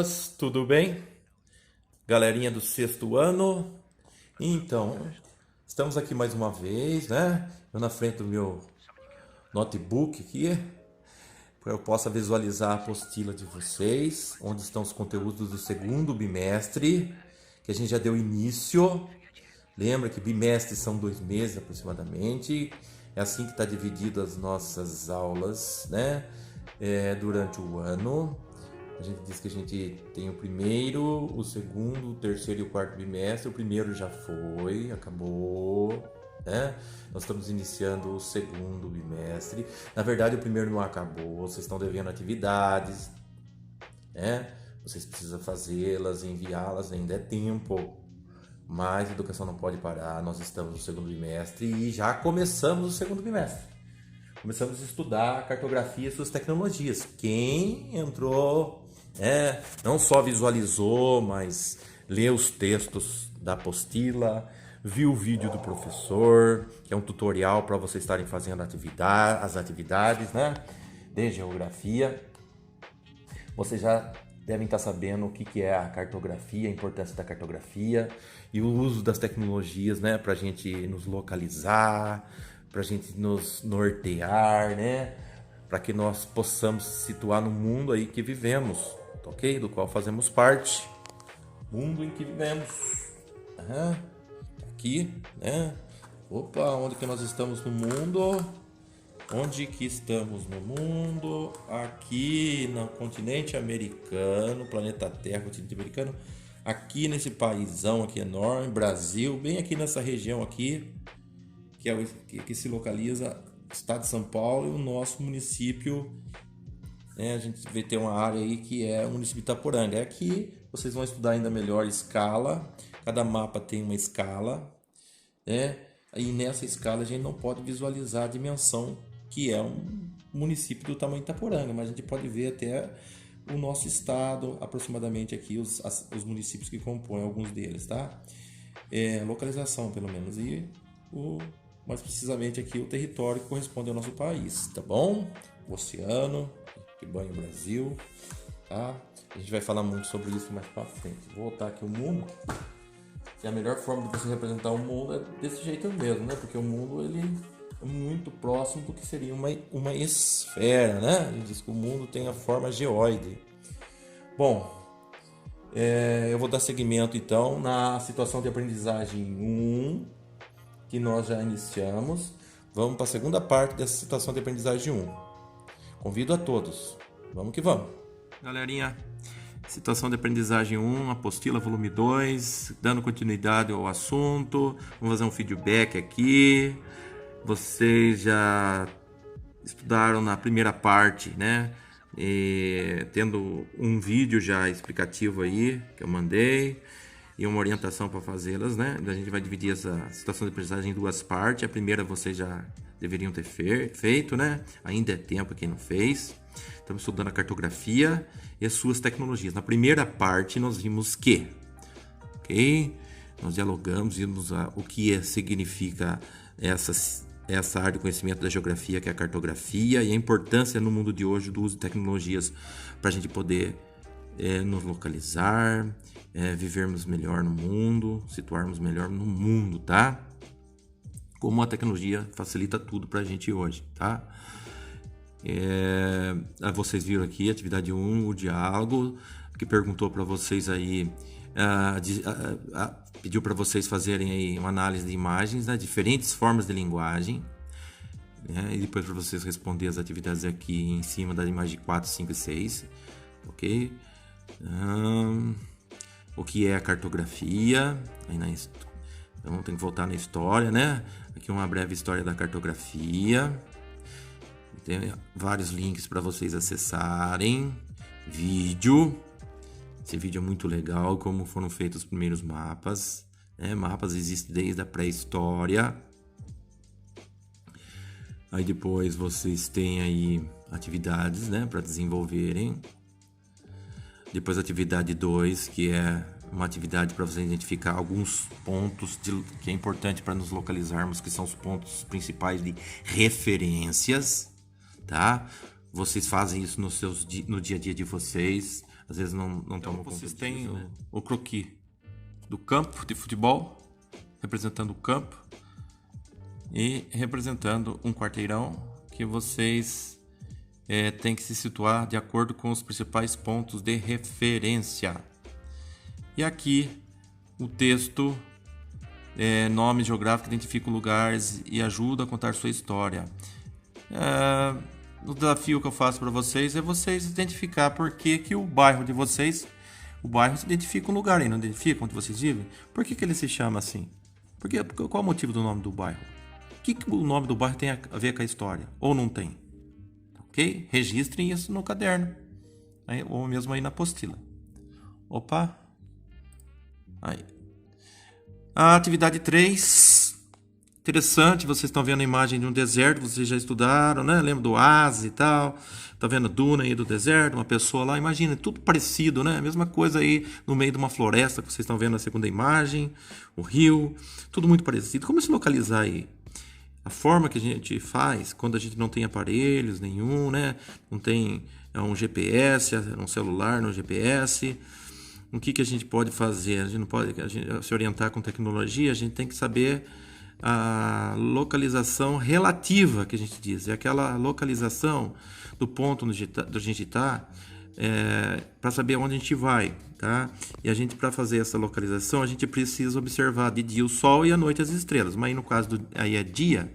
aulas, tudo bem? Galerinha do sexto ano. Então, estamos aqui mais uma vez, né? Eu na frente do meu notebook aqui, para eu possa visualizar a apostila de vocês, onde estão os conteúdos do segundo bimestre, que a gente já deu início. Lembra que bimestre são 2 meses aproximadamente. É assim que está dividido as nossas aulas, né? Durante o ano. A gente diz que a gente tem o primeiro, o segundo, o terceiro e o quarto bimestre. O primeiro já foi, acabou, né? Nós estamos iniciando o segundo bimestre. Na verdade, o primeiro não acabou. Vocês estão devendo atividades, né? Vocês precisam fazê-las, enviá-las, ainda é tempo. Mas a educação não pode parar. Nós estamos no segundo bimestre e já começamos o segundo bimestre. Começamos a estudar cartografia e suas tecnologias. Quem entrou, não só visualizou, mas leu os textos da apostila, viu o vídeo do professor, que é um tutorial para vocês estarem fazendo as atividades, né, de geografia. Vocês já devem estar sabendo o que é a cartografia, a importância da cartografia e o uso das tecnologias, né, para a gente nos localizar, para a gente nos nortear, né? Para que nós possamos se situar no mundo aí que vivemos, ok? Do qual fazemos parte. Mundo em que vivemos. Aqui, né? Opa, onde que nós estamos no mundo? Onde que estamos no mundo? Aqui no continente americano, planeta Terra, continente americano. Aqui nesse paísão aqui enorme, Brasil, bem aqui nessa região aqui, que se localiza no estado de São Paulo e o nosso município, né? A gente vai ter uma área aí que é o município de Itaporanga. Aqui vocês vão estudar ainda melhor escala, cada mapa tem uma escala, né? E nessa escala a gente não pode visualizar a dimensão que é um município do tamanho de Itaporanga, mas a gente pode ver até o nosso estado, aproximadamente aqui, os municípios que compõem alguns deles, tá? Localização pelo menos, e mais precisamente aqui o território que corresponde ao nosso país, tá bom? O oceano, que banha o Brasil, tá? A gente vai falar muito sobre isso mais pra frente. Vou voltar aqui o mundo, que a melhor forma de você representar o mundo é desse jeito mesmo, né? Porque o mundo, ele é muito próximo do que seria uma esfera, né? A gente diz que o mundo tem a forma geóide. Bom, eu vou dar seguimento então na situação de aprendizagem 1, que nós já iniciamos. Vamos para a segunda parte dessa situação de aprendizagem 1. Convido a todos. Vamos que vamos. Galerinha, situação de aprendizagem 1, apostila volume 2, dando continuidade ao assunto. Vamos fazer um feedback aqui. Vocês já estudaram na primeira parte, né? Tendo um vídeo já explicativo aí, que eu mandei, e uma orientação para fazê-las, né? A gente vai dividir essa situação de aprendizagem em 2 partes. A primeira vocês já deveriam ter feito, né? Ainda é tempo quem não fez. Estamos estudando a cartografia e as suas tecnologias. Na primeira parte nós vimos que, ok? Nós dialogamos, vimos o que significa essa área de conhecimento da geografia, que é a cartografia, e a importância no mundo de hoje do uso de tecnologias para a gente poder nos localizar, vivermos melhor no mundo, situarmos melhor no mundo, tá? Como a tecnologia facilita tudo para a gente hoje, tá? Vocês viram aqui, atividade 1, o diálogo, que perguntou para vocês aí, pediu para vocês fazerem aí uma análise de imagens, né? Diferentes formas de linguagem, né? E depois para vocês responder as atividades aqui em cima da imagem 4, 5 e 6, ok? O que é a cartografia? Então tem que voltar na história, né? Aqui uma breve história da cartografia. Tem vários links para vocês acessarem. Vídeo. Esse vídeo é muito legal, como foram feitos os primeiros mapas, né? Mapas existem desde a pré-história. Aí depois vocês têm aí atividades, né, para desenvolverem. Depois a atividade 2, que é uma atividade para você identificar alguns pontos que é importante para nos localizarmos, que são os pontos principais de referências, tá? Vocês fazem isso no dia a dia de vocês. às vezes não tomam conta. Vocês têm o croquis do campo de futebol, representando o campo e representando um quarteirão que vocês têm que se situar de acordo com os principais pontos de referência. E aqui o texto, nome geográfico, identifica lugares e ajuda a contar sua história. O desafio que eu faço para vocês é vocês identificar por que o bairro de vocês, o bairro se identifica um lugar aí, não identifica onde vocês vivem? Por que ele se chama assim? Qual é o motivo do nome do bairro? O que o nome do bairro tem a ver com a história? Ou não tem? Ok? Registrem isso no caderno. Ou mesmo aí na apostila. Opa! Aí. A atividade 3. Interessante, vocês estão vendo a imagem de um deserto, vocês já estudaram, né? Lembra do oásis e tal. Tá vendo a duna aí do deserto, uma pessoa lá. Imagina, tudo parecido, né? A mesma coisa aí no meio de uma floresta que vocês estão vendo na segunda imagem. O rio, tudo muito parecido. Como se localizar aí? A forma que a gente faz quando a gente não tem aparelhos nenhum, né? Não tem um GPS, um celular no GPS. O que a gente pode fazer? A gente não pode se orientar com tecnologia, a gente tem que saber a localização relativa, que a gente diz. É aquela localização do ponto onde a gente está, para saber onde a gente vai, tá? E a gente, para fazer essa localização, a gente precisa observar de dia o sol e à noite as estrelas. Mas aí no caso aí é dia,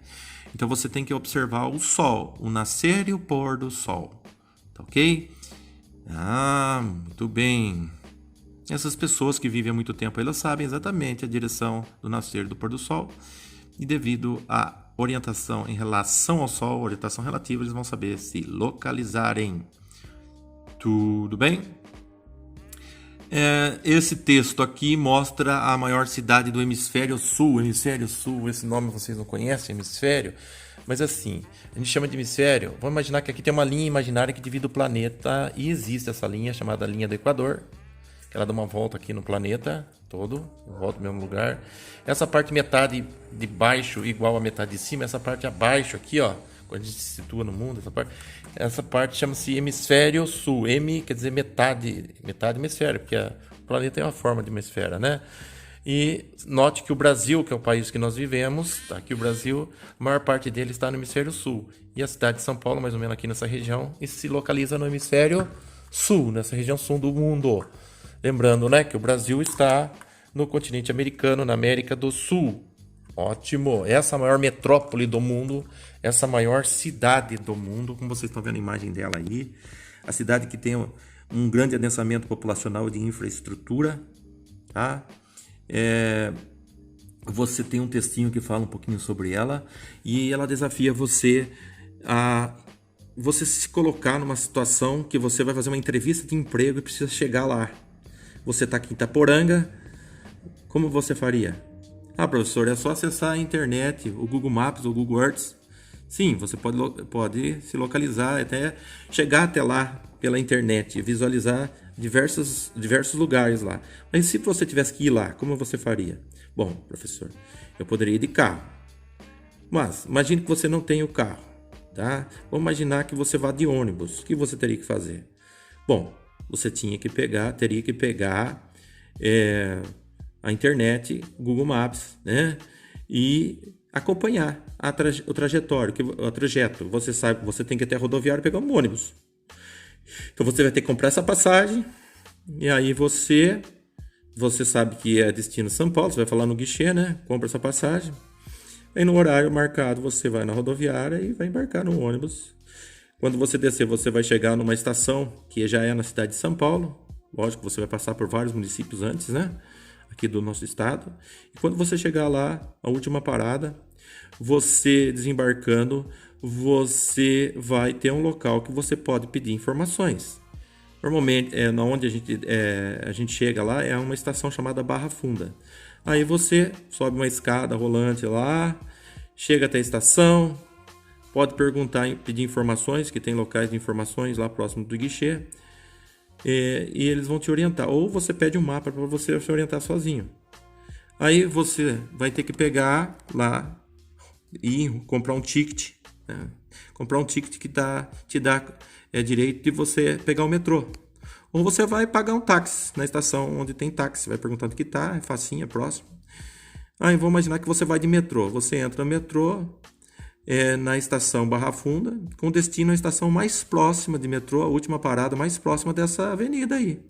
então você tem que observar o sol, o nascer e o pôr do sol, tá ok? Muito bem. Essas pessoas que vivem há muito tempo, elas sabem exatamente a direção do nascer e do pôr do sol, e devido à orientação em relação ao sol, orientação relativa, eles vão saber se localizarem. Tudo bem? Esse texto aqui mostra a maior cidade do hemisfério sul. Hemisfério sul, esse nome vocês não conhecem, hemisfério? Mas assim, a gente chama de hemisfério. Vamos imaginar que aqui tem uma linha imaginária que divide o planeta, e existe essa linha chamada linha do Equador. Ela dá uma volta aqui no planeta todo, volta no mesmo lugar. Essa parte metade de baixo igual a metade de cima, essa parte abaixo aqui, ó, quando a gente se situa no mundo, essa parte chama-se hemisfério sul. M quer dizer metade hemisfério, porque o planeta tem uma forma de uma esfera, né? E note que o Brasil, que é o país que nós vivemos, tá aqui o Brasil, a maior parte dele está no hemisfério sul. E a cidade de São Paulo, mais ou menos aqui nessa região, e se localiza no hemisfério sul, nessa região sul do mundo. Lembrando, né, que o Brasil está no continente americano, na América do Sul. Ótimo! Essa é a maior metrópole do mundo, essa maior cidade do mundo, como vocês estão vendo a imagem dela aí. A cidade que tem um grande adensamento populacional de infraestrutura, tá? Você tem um textinho que fala um pouquinho sobre ela, e ela desafia você a você se colocar numa situação que você vai fazer uma entrevista de emprego e precisa chegar lá. Você está aqui em Itaporanga, como você faria? Professor, é só acessar a internet, o Google Maps ou o Google Earth. Sim, você pode se localizar, até chegar até lá pela internet, visualizar diversos lugares lá. Mas se você tivesse que ir lá, como você faria? Bom, professor, eu poderia ir de carro. Mas imagine que você não tem o carro, tá? Vamos imaginar que você vá de ônibus. O que você teria que fazer? Bom, você teria que pegar a internet, Google Maps, né? E acompanhar o trajeto. Você sabe que você tem que ir até a rodoviária e pegar um ônibus. Então você vai ter que comprar essa passagem, e aí você sabe que é destino São Paulo, você vai falar no guichê, né? Compra essa passagem. Aí no horário marcado você vai na rodoviária e vai embarcar no ônibus. Quando você descer, você vai chegar numa estação que já é na cidade de São Paulo. Lógico que você vai passar por vários municípios antes, né? Aqui do nosso estado. E quando você chegar lá, a última parada, você desembarcando, você vai ter um local que você pode pedir informações. Normalmente, onde a gente chega lá, é uma estação chamada Barra Funda. Aí você sobe uma escada rolante lá, chega até a estação, pode perguntar, pedir informações, que tem locais de informações lá próximo do guichê, e eles vão te orientar. Ou você pede um mapa para você se orientar sozinho. Aí você vai ter que pegar lá e comprar um ticket, né? Comprar um ticket que te dá direito de você pegar o metrô. Ou você vai pagar um táxi na estação onde tem táxi. Vai perguntando que tá, é facinho, é próximo. Aí vamos imaginar que você vai de metrô. Você entra no metrô na estação Barra Funda, com destino à estação mais próxima de metrô, a última parada mais próxima dessa avenida aí,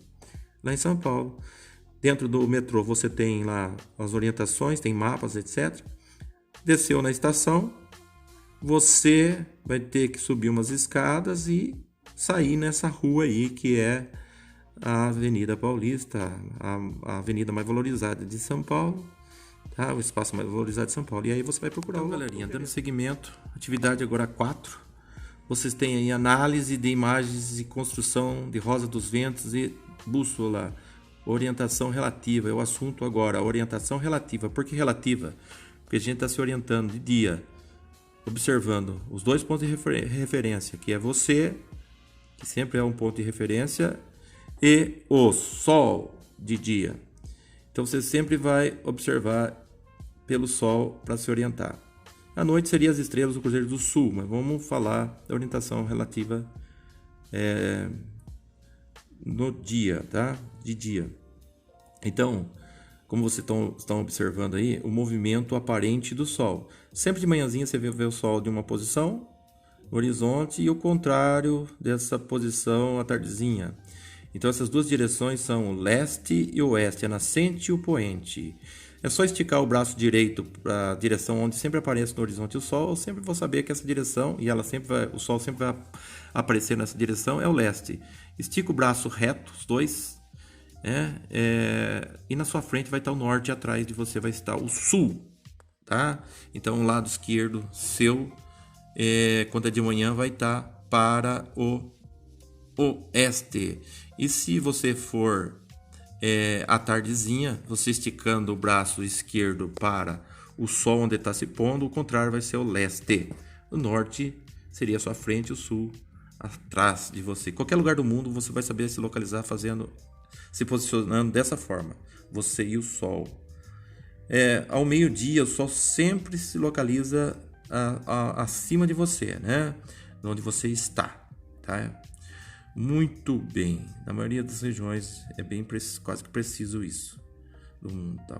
lá em São Paulo. Dentro do metrô você tem lá as orientações, tem mapas, etc. Desceu na estação, você vai ter que subir umas escadas e sair nessa rua aí que é a Avenida Paulista, a avenida mais valorizada de São Paulo, tá? O espaço mais valorizado de São Paulo. E aí você vai procurar Então, galerinha, dando seguimento, atividade agora 4. Vocês têm aí análise de imagens e construção de Rosa dos Ventos e bússola. Orientação relativa é o assunto agora. Orientação relativa. Por que relativa? Porque a gente está se orientando de dia, observando os 2 pontos de referência, que é você, que sempre é um ponto de referência, e o Sol de dia. Então você sempre vai observar pelo Sol para se orientar. À noite seria as estrelas do Cruzeiro do Sul, mas vamos falar da orientação relativa no dia, tá? De dia. Então, como vocês estão observando aí, o movimento aparente do Sol. Sempre de manhãzinha você vê o Sol de uma posição no horizonte e o contrário dessa posição à tardezinha. Então essas 2 direções são o leste e o oeste, a nascente e o poente. É só esticar o braço direito para a direção onde sempre aparece no horizonte o Sol, eu sempre vou saber que essa direção, e o Sol sempre vai aparecer nessa direção, é o leste. Estica o braço reto, os 2, e na sua frente vai estar o norte e atrás de você vai estar o sul, tá? Então o lado esquerdo seu, quando é de manhã, vai estar para o oeste. E se você for à tardezinha, você esticando o braço esquerdo para o sol onde está se pondo, o contrário vai ser o leste. O norte seria a sua frente, o sul atrás de você. Qualquer lugar do mundo você vai saber se localizar se posicionando dessa forma, você e o sol. Ao meio-dia, o sol sempre se localiza acima de você, né? Onde você está, tá? Muito bem. Na maioria das regiões é quase que preciso isso.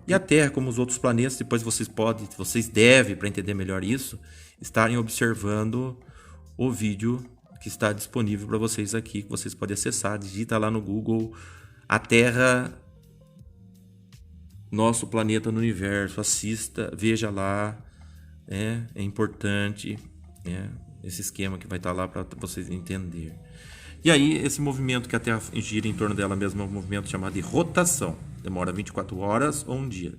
E a Terra, como os outros planetas, depois vocês devem, para entender melhor isso, estarem observando o vídeo que está disponível para vocês aqui, que vocês podem acessar. Digita lá no Google a Terra, nosso planeta no universo. Assista, veja lá. É importante esse esquema que vai estar lá para vocês entenderem. E aí, esse movimento que a Terra gira em torno dela mesma é um movimento chamado de rotação. Demora 24 horas ou um dia.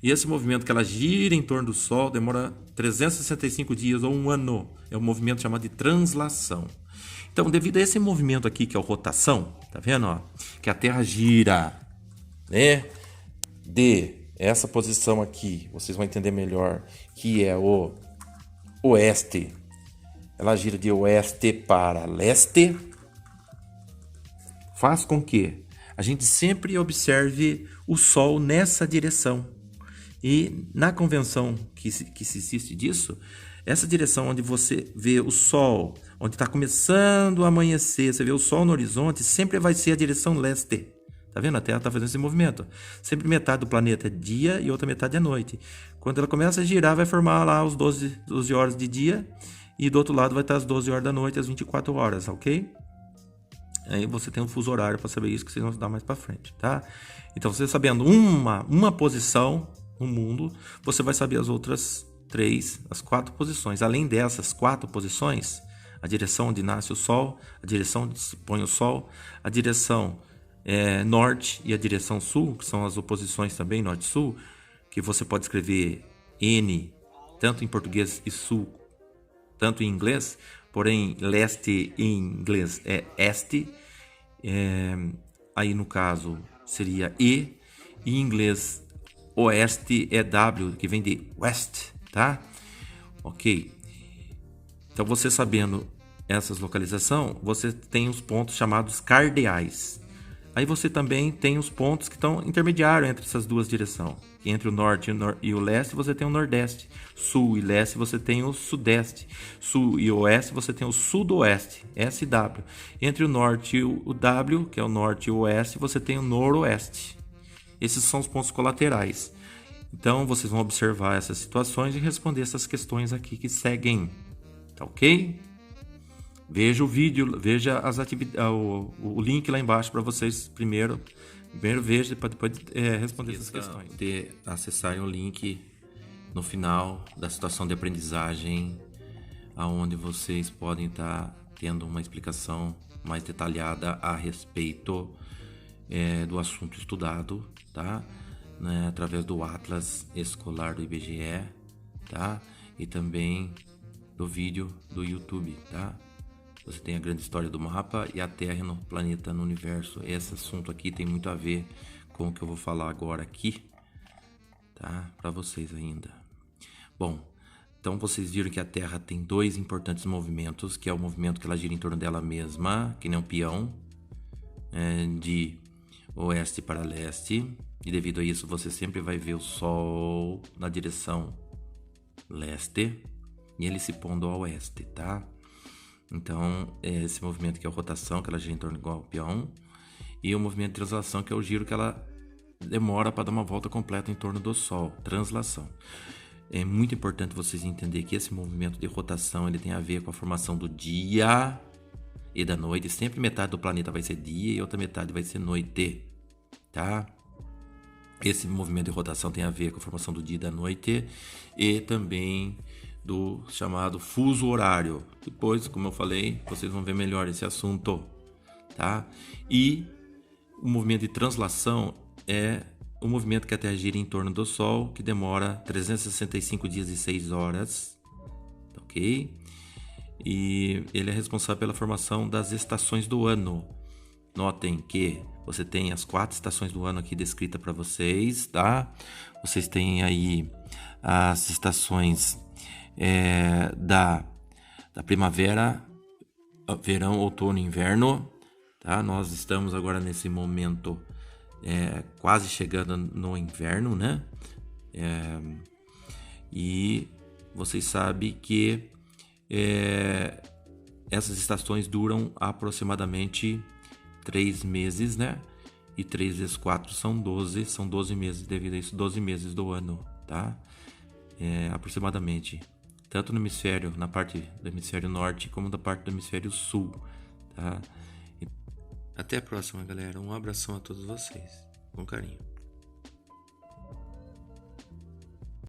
E esse movimento que ela gira em torno do Sol demora 365 dias ou um ano. É um movimento chamado de translação. Então, devido a esse movimento aqui, que é a rotação, tá vendo? Ó, que a Terra gira, né? De essa posição aqui, vocês vão entender melhor, que é o oeste. Ela gira de oeste para leste. Faz com que a gente sempre observe o Sol nessa direção. E na convenção que se existe disso, essa direção onde você vê o Sol, onde está começando a amanhecer, você vê o Sol no horizonte, sempre vai ser a direção leste. Tá vendo? A Terra está fazendo esse movimento. Sempre metade do planeta é dia e outra metade é noite. Quando ela começa a girar, vai formar lá os 12 horas de dia e do outro lado vai estar as 12 horas da noite, as 24 horas, ok? Aí você tem um fuso horário para saber isso, que vocês vão estudar mais para frente, tá? Então, você sabendo uma posição no mundo, você vai saber as outras 4 posições. Além dessas 4 posições, a direção onde nasce o Sol, a direção onde se põe o Sol, a direção norte e a direção sul, que são as oposições também, norte-sul, que você pode escrever N, tanto em português e sul, tanto em inglês, porém leste em inglês é este, aí no caso seria E, e em inglês oeste é W, que vem de west, tá? Ok. Então você sabendo essas localizações, você tem os pontos chamados cardeais. Aí você também tem os pontos que estão intermediários entre essas duas direções. Entre o norte e o leste você tem o nordeste. Sul e leste você tem o sudeste. Sul e oeste você tem o sudoeste, SW. Entre o norte e o W, que é o norte e o oeste, você tem o noroeste. Esses são os pontos colaterais. Então vocês vão observar essas situações e responder essas questões aqui que seguem. Tá ok? Veja o vídeo, veja as o link lá embaixo para vocês primeiro veja para depois responder essas questões. De acessarem o link no final da situação de aprendizagem, aonde vocês podem estar tendo uma explicação mais detalhada a respeito do assunto estudado, tá? Né? Através do Atlas Escolar do IBGE, tá? E também do vídeo do YouTube, tá? Você tem a grande história do mapa e a Terra no planeta, no universo. Esse assunto aqui tem muito a ver com o que eu vou falar agora aqui, tá? Para vocês ainda. Bom, então vocês viram que a Terra tem dois importantes movimentos, que é o movimento que ela gira em torno dela mesma, que nem um peão, de oeste para leste. E devido a isso, você sempre vai ver o Sol na direção leste e ele se pondo ao oeste, tá? Então, esse movimento que é a rotação, que ela gira em torno igual ao peão, e o movimento de translação, que é o giro que ela demora para dar uma volta completa em torno do Sol, translação. É muito importante vocês entenderem que esse movimento de rotação ele tem a ver com a formação do dia e da noite. Sempre metade do planeta vai ser dia e outra metade vai ser noite, tá? Esse movimento de rotação tem a ver com a formação do dia e da noite e também do chamado fuso horário. Depois, como eu falei, vocês vão ver melhor esse assunto, tá? E o movimento de translação é o movimento que a Terra gira em torno do Sol, que demora 365 dias e 6 horas, ok? E ele é responsável pela formação das estações do ano. Notem que você tem as 4 estações do ano aqui descritas para vocês, tá? Vocês têm aí as estações da primavera, verão, outono e inverno, tá? Nós estamos agora nesse momento quase chegando no inverno, né? E vocês sabem que essas estações duram aproximadamente 3 meses, né? E 3 vezes 4 são 12 meses, devido a isso, 12 meses do ano, tá? Aproximadamente. Tanto no hemisfério, na parte do hemisfério norte, como da parte do hemisfério sul, tá? Até a próxima, galera. Um abração a todos vocês. Com carinho.